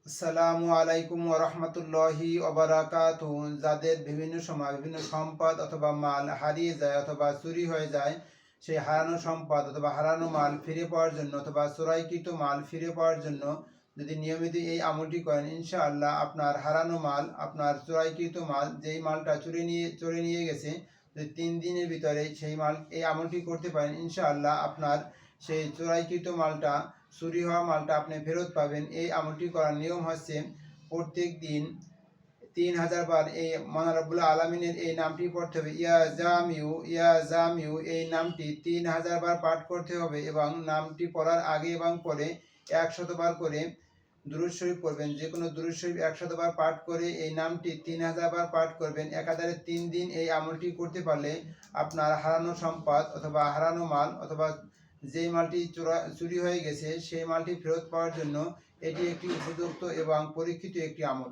আসসালামু আলাইকুম ওয়া রাহমাতুল্লাহি ওয়া বারাকাতুহু। যাদের বিভিন্ন সময় বিভিন্ন সম্পদ অথবা মাল হারিয়ে যায় অথবা চুরি হয়ে যায়, সেই হারানো সম্পদ অথবা হারানো মাল ফিরে পাওয়ার জন্য অথবা চোরাইকৃত মাল ফিরে পাওয়ার জন্য যদি নিয়মিত এই আমলটি করেন, ইনশাআল্লাহ আপনার হারানো মাল, আপনার চোরাইকৃত মাল, যেই মালটা চুরি নিয়ে গেছে, যদি 3 দিনের ভিতরে সেই মাল এই আমলটি করতে পারেন, ইনশাআল্লাহ আপনার সেই চোরাইকৃত মালটা, চুরি হওয়া মালটা আপনি ফেরত পাবেন। এই আমলটি করার নিয়ম হচ্ছে, প্রত্যেক দিন 3000 বার এই মহান রব্বুল আলামিনের এই নামটি পড়তে হবে। ইয়া জামিউ, ইয়া জামিউ, এই নামটি 3000 বার পাঠ করতে হবে এবং নামটি পড়ার আগে এবং পরে 100 বার করে দুরূদ শরীফ পড়বেন। যে কোনো দুরূদ শরীফ 100 বার পাঠ করে এই নামটি 3000 বার পাঠ করবেন। একাধারে 3 দিন এই আমলটি করতে পারলে আপনার হারানো সম্পদ অথবা হারানো মাল অথবা যেই মালটি চুরি হয়ে গেছে সেই মালটি ফেরত পাওয়ার জন্য এটি একটি উপযুক্ত এবং পরীক্ষিত একটি আমল।